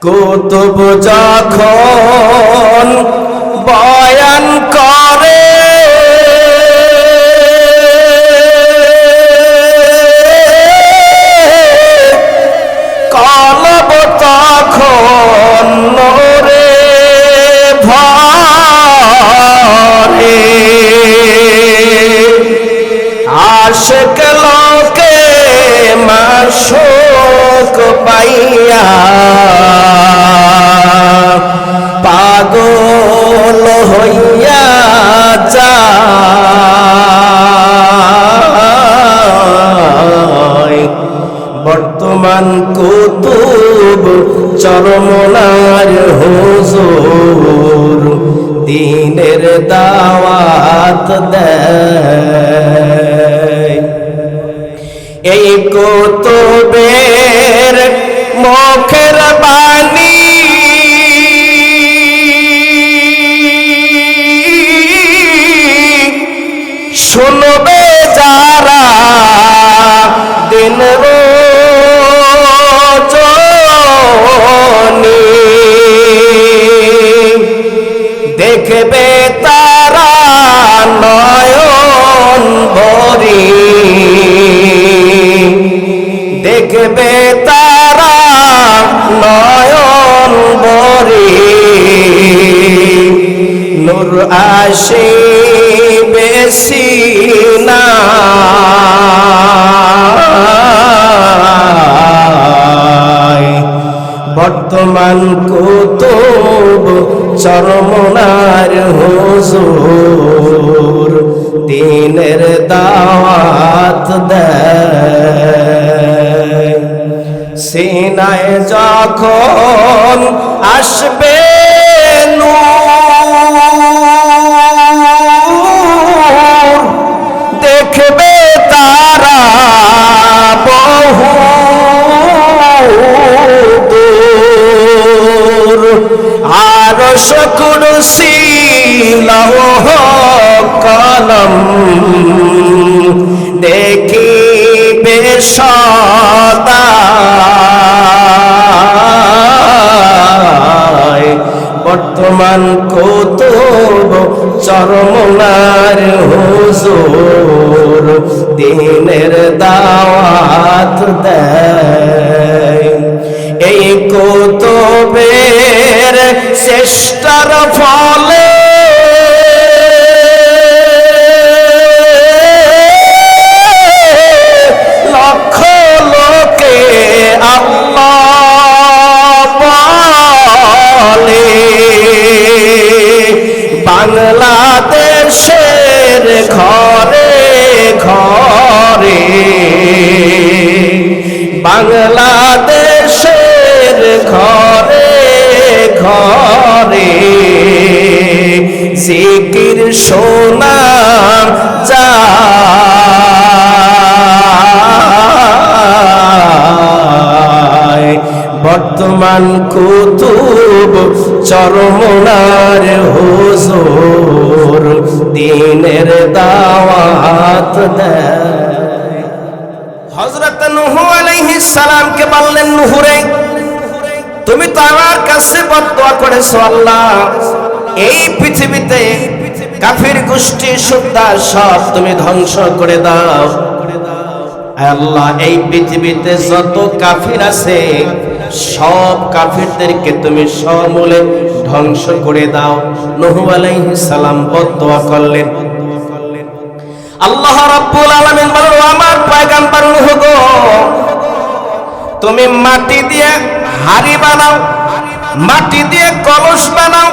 কুতুব যখন বয়ান করে কলব তখন নূরে ভরে আশিক লোকে মাশুক পাইয়া পাগল হইয়া যায়। বর্তমান কুতুব চরমনার হুজুর দ্বীনের দাওয়াত দেয়। এই কুতুবের মুখের বাণী শুনবে যারা দিন রজনী, দেখবে তারা নয়ন ভরি, দেখবে তারা নয়ন ভরি, নূর আসিবে সিনায়। বর্তমান কুতুব চরমনার হুজুর দ্বীনের দাওয়াত দেয়। সিনায় যখন আসবে নূর, দেখবে তারা বহু দূর, আরশ কুরসি লৌহ কলম দেখিবে সদা। বর্তমান কুতুব চরমনার হুজুর দ্বীনের দাওয়াত দেয়। এই কুতুবের চেষ্টার ফলে লক্ষ লোকে আল্লাহ বলে। বাংলাদেশের ঘরে ঘরে, বাংলাদেশের ঘরে ঘরে জিকির শোনা যায়। বর্তমান কুতুব চরমনার হুজুর দ্বীনের দাওয়াত দেয়। হযরত নূহ আলাইহিস সালামকে বললেন, নূহ রে, তুমি তো আমার কাছে বদদুয়া করেছো, আল্লাহ এই পৃথিবীতে কাফির গোষ্ঠী সুদ্ধা সব তুমি ধ্বংস করে দাও। আল্লাহ এই পৃথিবীতে যত কাফির আছে সব কাফিরদেরকে তুমি সমূলে ধ্বংস করে দাও। নূহ আলাইহিস সালাম বদদুয়া করলেন। আল্লাহ রাব্বুল আলামিন বলেন, আমার পয়গম্বর নূহ গো, তুমি মাটি দিয়ে হাড়ি বানাও, মাটি দিয়ে কলস বানাও,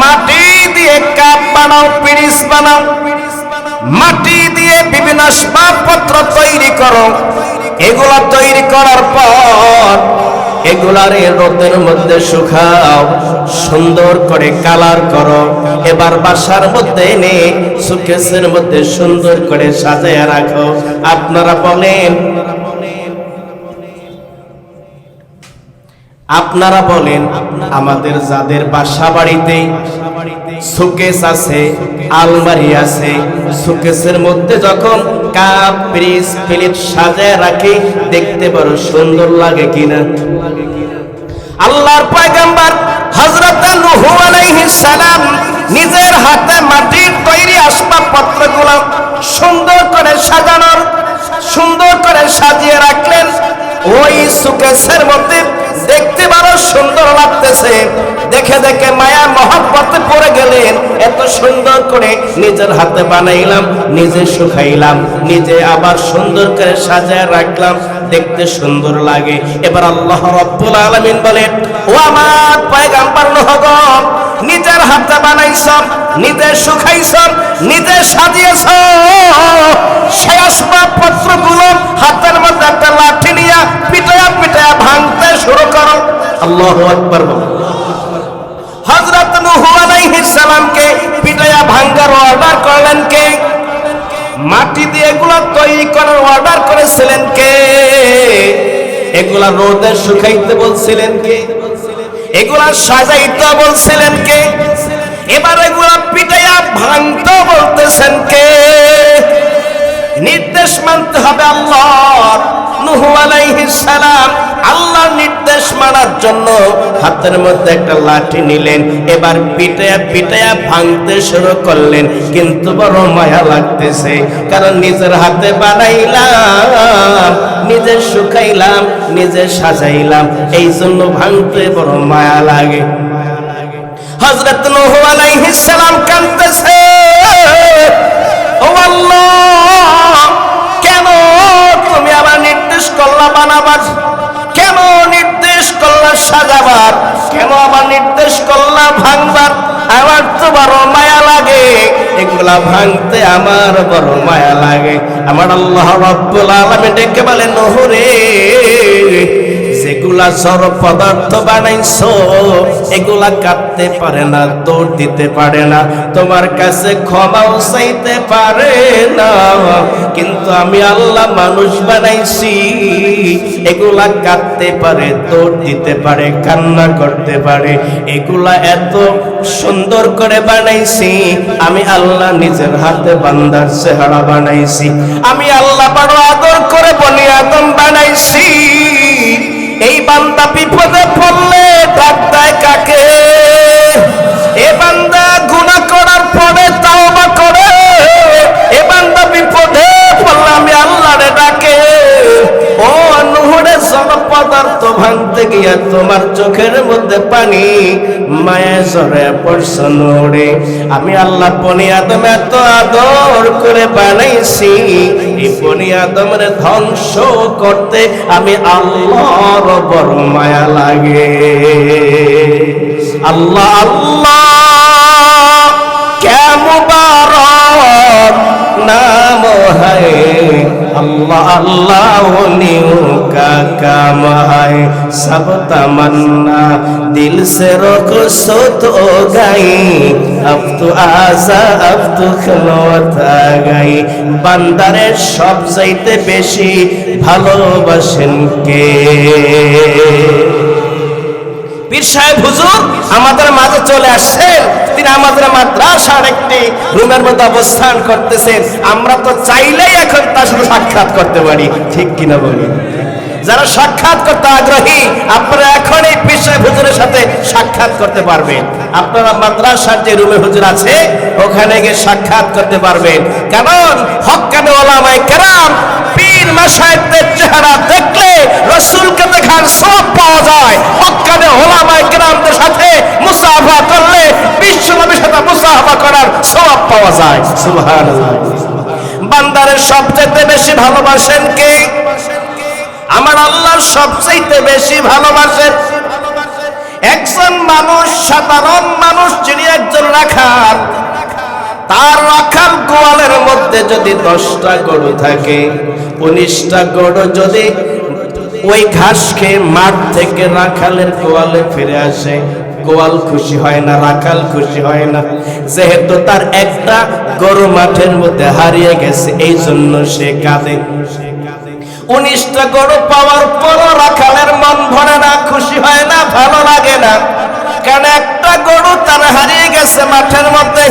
মাটি দিয়ে কাপ বানাও, পিরিচ বানাও, মাটি দিয়ে বিভিন্ন আসবাবপত্র তৈরি করো। এগুলা তৈরি করার পর এগুলারে রোদের মধ্যে শুকাও, সুন্দর করে কালার করো। এবার বাসার মধ্যে এনে সুকেসের মধ্যে সুন্দর করে সাজায়া রাখো। আপনারা বলেন, আপনারা বলেন আমাদের যাদের বাসা বাড়িতে শোকেস আছে, আলমারি আছে, শোকেসের মধ্যে যখন কাপ পিরিচ প্লেট সাজায় রাখে দেখতে বড় সুন্দর লাগে কিনা? আল্লাহর পয়গম্বর হযরত নূহ আলাইহিস সালাম নিজের হাতে মাটির তৈরি আসবাবপত্রগুলো সুন্দর করে সাজানোর, সুন্দর করে সাজিয়ে রাখলেন। ওই সুকেসের মধ্যে দেখতে বড় সুন্দর লাগতেছে, দেখে দেখে মায়া মহব্বতে পড়ে গেলেন। এত সুন্দর করে নিজের হাতে বানাইলাম, নিজে শুকাইলাম, নিজে আবার সুন্দর করে সাজায় রাখলাম, দেখতে সুন্দর লাগে। এবার আল্লাহ রাব্বুল আলামিন বলেন, ও আমার পয়গম্বর নূহ গো, নিজের হাতে বানাইছ, নিজে শুকাইছ, নিজে সাজিয়েছ, সেই আসবাবপত্রগুলো হাতের মধ্যে একটা লাঠি নিয়ে পিটায়া পিটায়া ভাঙতে শুরু করো। আল্লাহু আকবার। হযরত নূহ আলাইহিস সালামকে পিটায়া ভাঙার অর্ডার করলেন কে? মাটি দিয়ে এগুলো তৈরি করার অর্ডার করেছিলেন কে? এগুলা রোদে শুকাইতে বলছিলেন কে? এগুলা সাজাইতে বলছিলেন কে? এবার এগুলা পিটায়া ভাঙতে বলতেছেন কে? নির্দেশ মানতে হবে আল্লাহর। নূহ আলাইহিস সালাম আল্লাহর নির্দেশ মানার জন্য হাতের মধ্যে একটা লাঠি নিলেন, এবার পিটায়া পিটায়া ভাঙতে শুরু করলেন। কিন্তু বড় মায়া লাগতেছে, কারণ নিজের হাতে বানাইলাম, নিজে শুকাইলাম, নিজে সাজাইলাম, এই জন্য ভাঙতে বড় মায়া লাগে। হযরত নূহ আলাইহিস সালাম কাঁদতেছে, ও আল্লাহ, কেন তুমি আমার নির্দেশ করলা বানাবার? কেন নির্দেশ করলা সাজাবার? কেন আমার নির্দেশ করলা ভাঙবার? আমার তো বড় মায়া লাগে, এগুলা ভাঙতে আমার বড় মায়া লাগে। আমার আল্লাহ রাব্বুল আলামিন ডেকে বলেন, নূহ রে, যেগুলা জড় পদার্থ বানাইছো এগুলা কাটতে পারে না, দৌড় দিতে পারে না, তোমার কাছে ক্ষমাও চাইতে পারে না। কিন্তু আমি আল্লাহ মানুষ বানাইছি, এগুলা কাটতে পারে, দৌড় দিতে পারে, কান্না করতে পারে। এগুলা এত সুন্দর করে বানাইছি, আমি আল্লাহ নিজের হাতে বান্দার চেহারা বানাইছি। আমি আল্লাহ বড় আদর করে বনি আদম বানাইছি। এই বান্দা বিপদে পড়লে ডাক দেয় কাকে? এ বান্দা গুনাহ করার পরে তাওবা করে, এ বান্দা বিপদে পড়লে আমি আল্লাহরে ডাকে। ও নূহ রে, সব পদার্থ ভাঙতে গিয়া তোমার চোখের মধ্যে পানি, মায়া ঝরে পড়ছে নূহ রে। আমি আল্লাহ বনি আদম এত আদর করে বানাইছি, এই বনি আদমের ধ্বংস করতে আমি আল্লাহর বড় মায়া লাগে। আল্লাহ আল্লাহ ক্যা মুবারক নাম है, अल्लाह अल्लाह उन्हीं का काम है। सब तमन्ना दिल से रुखसत हो गई, अब तो आजा अब तो खिलौत आ गई। বান্দারে সবচাইতে বেশি ভালোবাসেন কে? পীর সাহেব হুজুর আমাদের মাঝে চলে আসছেন, তিনি আমাদের মাদ্রাসার একটি রুমের মধ্যে অবস্থান করতেছেন। আমরা তো চাইলেই এখন তার সাথে সাক্ষাৎ করতে পারি, ঠিক কিনা বলি? যারা সাক্ষাৎ করতে আগ্রহী, আপনারা এখন এই পীর সাহেব হুজুরের সাথে সাক্ষাৎ করতে পারবেন। আপনারা মাদ্রাসার যে রুমে হুজুর আছে ওখানে গিয়ে সাক্ষাৎ করতে পারবেন। কারণ হক্কানি ওলামায়ে কেরাম পীর মাশায়েখদের চেহারা দেখলে রাসূলকে দেখার সওয়াব পাওয়া যায়। হক্কানি ওলামায়ে কেরামদের সাথে মুসাফা করলে বিশ্বনবীর সাথে মুসাফা করার সওয়াব পাওয়া যায়। সুবহানাল্লাহ। বান্দারে সবচেয়ে বেশি ভালোবাসেন কে? আমার আল্লাহ সবচেয়ে বেশি ভালোবাসেন একজন মানুষ, সাধারণ মানুষ, যিনি একজন রাখাল। তার রাখাল গোয়ালের মধ্যে যদি 10টা গরু থাকে, 19টা গরু যদি ওই ঘাস খেয়ে মাঠ থেকে রাখালের গোয়ালে ফিরে আসে, গোয়াল খুশি হয় না, রাখাল খুশি হয় না। যেহেতু তার একটা গরু মাঠের মধ্যে হারিয়ে গেছে, এই জন্য সে কাঁদে। 19টা গরু পাওয়ার পরও রাখালের মন ভরে না, খুশি হয় না, ভালো লাগে না। কারণ একটা গরু তার হারিয়ে গেছে মাঠের মধ্যে।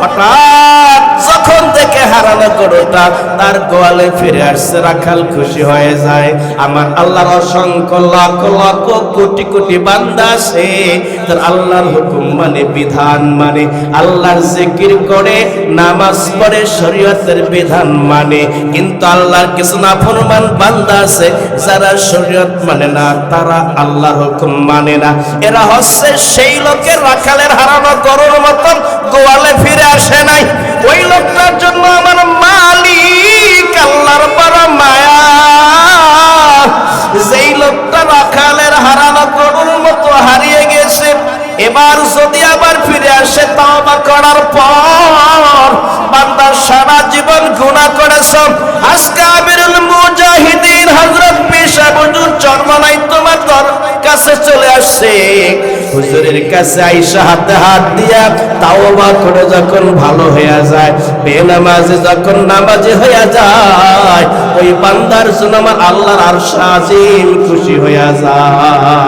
হঠাৎ যখন দেখে হারানো গরুটা তার গোয়ালে ফিরে আসছে, রাখাল খুশি হয়ে যায়। আমার আল্লাহর অসংখ্য লাখ লাখ কোটি কোটি বান্দা আছে, তার আল্লাহর হুকুম মানে, বিধান মানে, আল্লাহর জিকির করে, নামাজ পড়ে, শরীয়তের বিধান মানে। কিন্তু আল্লাহর কিছু নাফরমান বান্দা আছে যারা শরীয়ত মানে না, তারা আল্লাহর হুকুম মানে না। এরা হচ্ছে সেই লোকের রাখালের হারানো গরুর মতন গোয়ালে ফিরে আসে নাই। ওই লোকটার জন্য আমার মালিক আল্লাহর বড় মায়া। যেই লোকটা রাখালের হারানো গরুর মতো হারিয়ে গেছে, এবার যদি আবার ফিরে আসে তওবা করার পর, বান্দা সারা জীবন গুনাহ করেছ, আজকে আমিরুল মুজাহিদিন হযরত পীর সাহেব হুজুর চরমনাই তোমার কাছে চলে আসছে। হুজুরের কাছে আইসা হাতে হাত দিয়া তাওবা করে যখন ভালো হয়ে যায়, বেনামাজি যখন নামাজি হয়ে যায়, ওই বান্দার জন্য আমার আল্লাহর আরশ আজিম খুশি হয়ে যায়।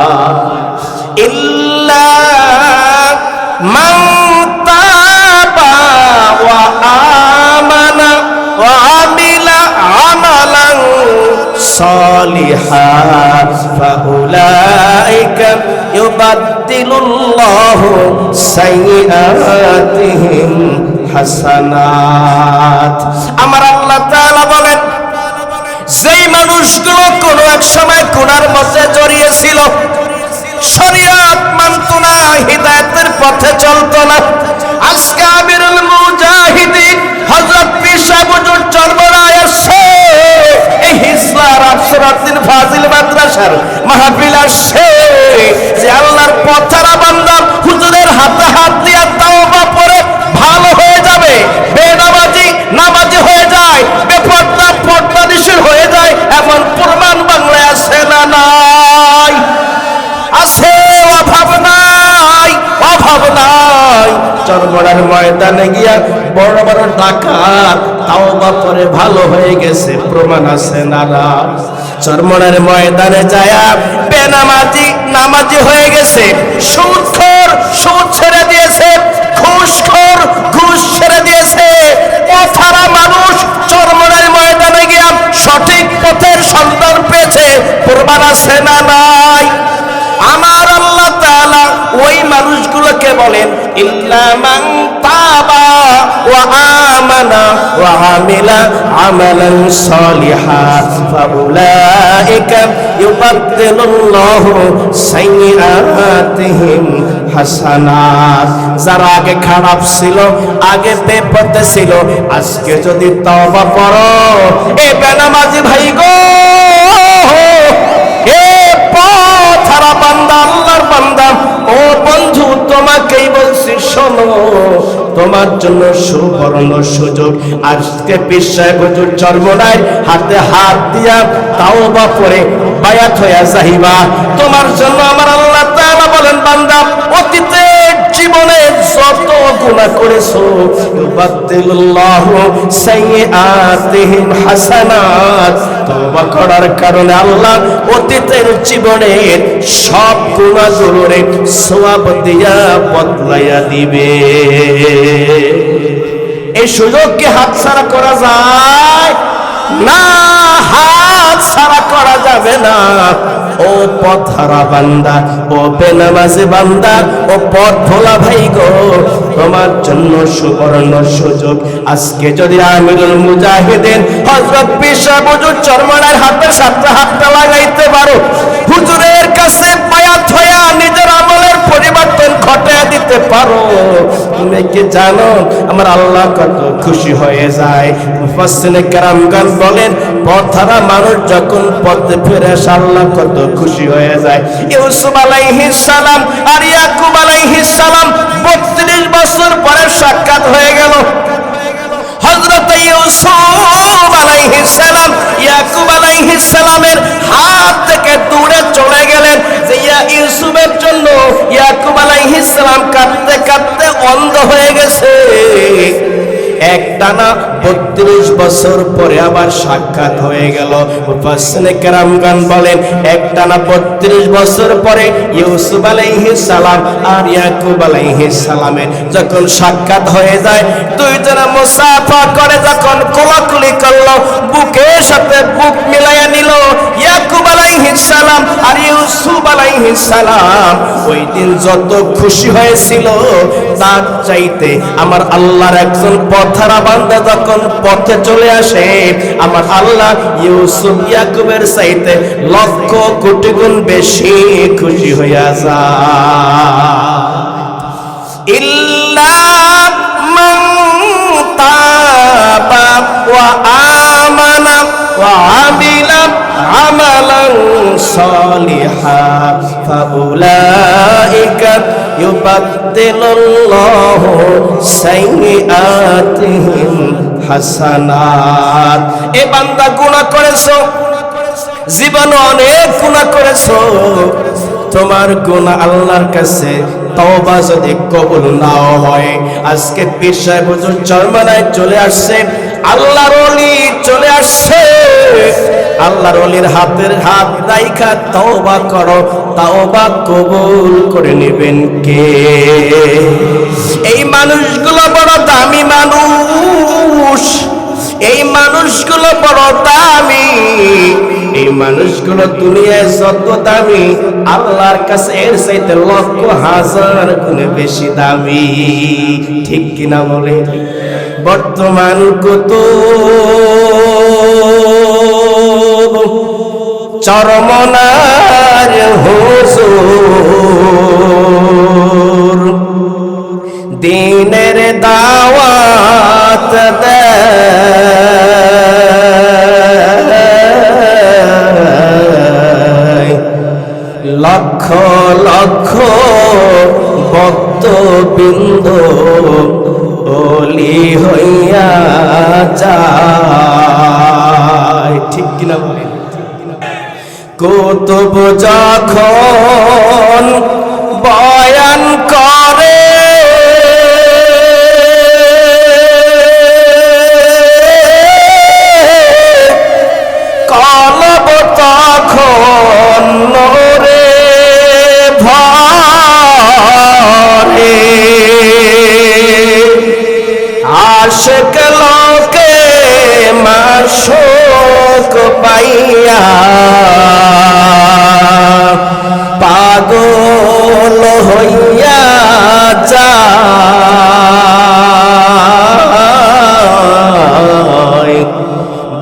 ইল্লা মান তাবা ওয়া আমানা ওয়া আমিলা আমালান সালিহান ফাউলাইকা ইউবাদদিলুল্লাহু সাইয়্যাতিহিম হাসানাত। আমার আল্লাহ তাআলা বলেন, যেই মানুষগুলো কোনো এক সময় গুনার মধ্যে জড়িয়ে ছিল, শরীয়ত মানত না, হিদায়াতের পথে চলতো না, আজকে আমিরুল মুজাহিদিন হযরত পীর সাহেব হুজুর চরমনায় আসছে, এই হিজলার আফসরাতুল ফাজিল মাদ্রাসার মাহফিল আসছে, যে আল্লাহর পথেরা বান্দা হুজুরের হাতে হাত দিয়া তাওবা পড়ে ভালো হয়ে যাবে, বেনামাজি নামাজি হয়ে যায়, বেপরদা পর্দানিশীল হয়ে যায়, এমন প্রমাণ বাংলায় আছে না নাই? আছে, অভাব নাই, অভাব নাই। চরমনার ময়দানে গিয়া বড় বড় ডাকাত তাওবা করে ভালো হয়ে গেছে, প্রমাণ আছে না না? চরমনার ময়দানে যায়া বেনামাজি নামাজি হয়ে গেছে, সুদখোর সুদ ছেড়ে দিয়েছে, ঘুষখোর ঘুষ ছেড়ে দিয়েছে। পথহারা মানুষ চরমনার ময়দানে গিয়া সঠিক পথের সন্ধান পেয়েছে, প্রমাণ আছে না নাই? আমার আল্লাহ তাআলা ওই মানুষগুলোকে বলেন, ইল্লা মান তাবা ওয়া আমানা ওয়া আমিলা আমালান সালিহান ফাউলাইকা ইউবাদদিলুল্লাহু সাইয়্যাতিহিম হাসানাত। যারা আগে খারাপ ছিল, আগে বেপথে ছিল, আজকে যদি তওবা করো, এ বেনামাজি ভাই গো, বান্দা, আল্লাহর বান্দা, ও বন্ধু, তোমাকেই বলছি শোনো, তোমার জন্য সুবর্ণ সুযোগ। আজকে পীর সাহেব হুজুর চরমনায় হাতে হাত দিয়া তাওবা পড়ে বায়াত হইয়া যাইবা। তোমার জন্য আমার আল্লাহ তাআলা বলেন, বান্দা, অতীতে জীবনে যত গুনাহ করেছো, ইউবাদদিলুল্লাহু সাইয়্যাতিহিম হাসানাত, তওবা করার কারণে আল্লাহ অতীতের জীবনের সব গুনাহগুলোরে সওয়াব দিয়া বদলাইয়া দিবে। এই সুযোগ কি হাতছাড়া করা যায়? না, হাত ছাড়া করা যাবে না। ও পথহারা বান্দা, ও বেনামাজি বান্দা, ও পথ ভোলা ভাই গো, তোমার জন্য সুবর্ণ সুযোগ। আজকে যদি আমিরুল মুজাহিদিন হযরত পীর সাহেব হুজুর চরমনার হাতে সাথে হাতটা লাগাইতে পারো, হুজুরের কাছে বায়াত হইয়া নিজের আমলের পরিবর্তন ঘটায় দিতে পারো, তুমি কি জানো আমার আল্লাহ কত খুশি হয়ে যায়? মুফাসসিরে কেরামগণ বলেন, পথহারা মানুষ যখন পথে ফিরে আসে, আল্লাহ কত খুশি হয়ে যায়। ইউসুফ আলাইহিস সালাম আর ইয়াকুব আলাইহিস সালাম 32 বছর পরে সাক্ষাৎ হয়ে গেল। হযরত ইউসুফ আলাইহিস সালাম ইয়াকুব আলাইহিস সালামের হাত থেকে দূরে চলে গেলেন, যে ইউসুফের জন্য ইয়াকুব আলাইহিস সালাম কাঁদতে কাঁদতে অন্ধ হয়ে গেছে। একটানা 32 বছর পরে আবার সাক্ষাৎ হয়ে গেল। মুফাসসিরে কেরামগণ বলেন একটানা 32 বছর পরে ইউসুফ আলাইহিস সালাম আর ইয়াকুব আলাইহিস সালামের যখন সাক্ষাৎ হয়ে যায়, দুইজনে মুসাফা করে যখন কোলাকুলি করলো, বুকের সাথে বুক মিলাইয়া নিল, ইয়াকুব আলাইহিস সালাম আর ইউসুফ আলাইহিস সালাম ওই দিন যত খুশি হয়েছিল তার চাইতে আমার আল্লাহর একজন পথহারা বান্দা যখন পথে চলে আসে, আমার আল্লাহ ইউসুফ ইয়াকুবের চাইতে লক্ষ কোটি গুণ বেশি খুশি হইয়া যায়। ইল্লা মান তাবা ওয়া আমানা ওয়া আমিলা আমালান সালিহান ফাউলাইকা ইউবাদদিলুল্লাহু সাইয়্যাতিহিম হাসানাত। এ বান্দা গুনাহ করেছো, জীবনে অনেক গুনাহ করেছো, তোমার গুনাহ আল্লাহর কাছে তওবা যদি কবুল নাও হয়, আজকে পীর সাহেব হুজুর চরমানায় চলে আসছে, আল্লাহর ওলি চলে আসছে, আল্লাহর ওলির হাতের হাত রাইখা তওবা করো, তওবা কবুল করে নেবেন কে? এই মানুষগুলো বড় দামি মানুষ, এই মানুষগুলো বড় দামি, এই মানুষগুলো দুনিয়ায় যত দামি আল্লাহর কাছে এর চাইতে লক্ষ হাজার গুণে বেশি দামি। ঠিক কিনা বলে? বর্তমান কুতুব চরমনার হুজুর দিনের দাওয়াত দেয়, লক্ষ লক্ষ ভক্তবৃন্দ ওলি হইয়া যায়। ঠিক কিনা বলেন? কুতুব যখন বয়ান করে কলব তখন নূরে ভরে, আশিক লোকে মাশুক পাইয়া পাগল হইয়া যায়।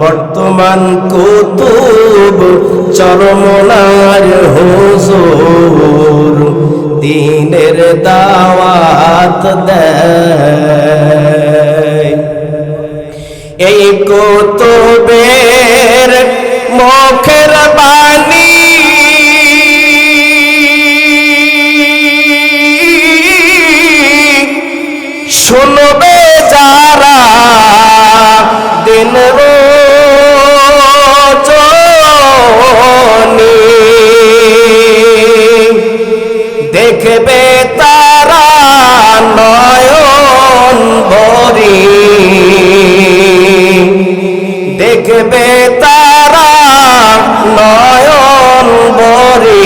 বর্তমান কুতুব চরমনার হুজুর দিনের দাওয়াত দেয়। এই কুতুবের মুখের বাণী শুনবে যারা দিন রজনী, দেখবে তারা নয়ন ভরি, দেখবে তারা নয়ন ভরি,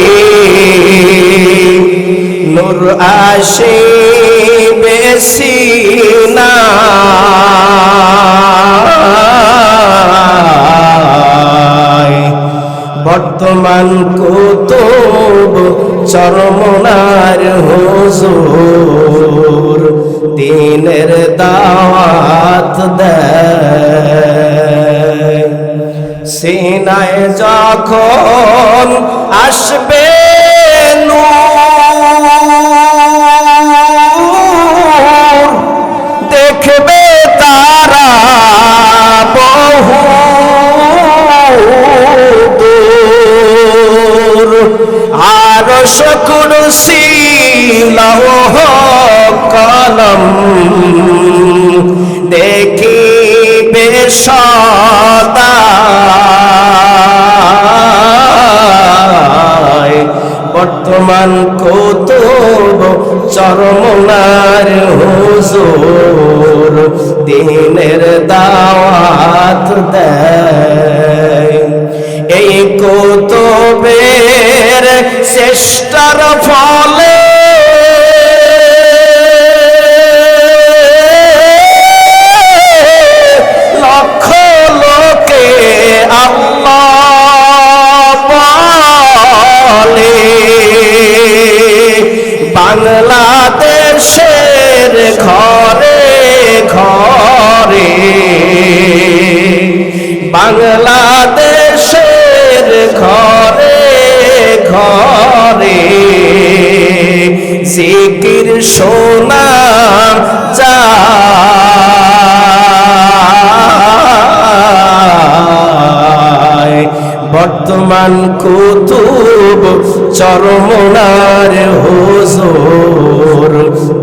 নূর আসিবে সিনায়। বর্তমান কুতুব চরমনার হুজুর দিনের দাওয়াত দেয়। সিনায় যখন আসবে নূর, দেখবে তারা বহু দূর, আরশ কুরসি লৌহ কলম দেখিবে সদা। বর্তমান কুতুব চরমনার হুজুর দিনের দাওয়াত দেয়। এই কুতুবের চেষ্টার ফলে লক্ষ লোকে আল্লাহ বলে। বাংলাদেশের ঘরে ঘরে, বাংলাদেশের ঘরে ঘরে জিকির শোনা যায়। বর্তমান কুতুব চরমনার হুজুর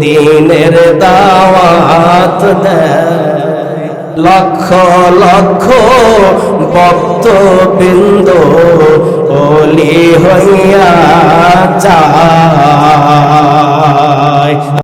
দিনের দাওয়াত দেয়। লক্ষ লক্ষ ভক্তবৃন্দ ওলি হইয়া যায়।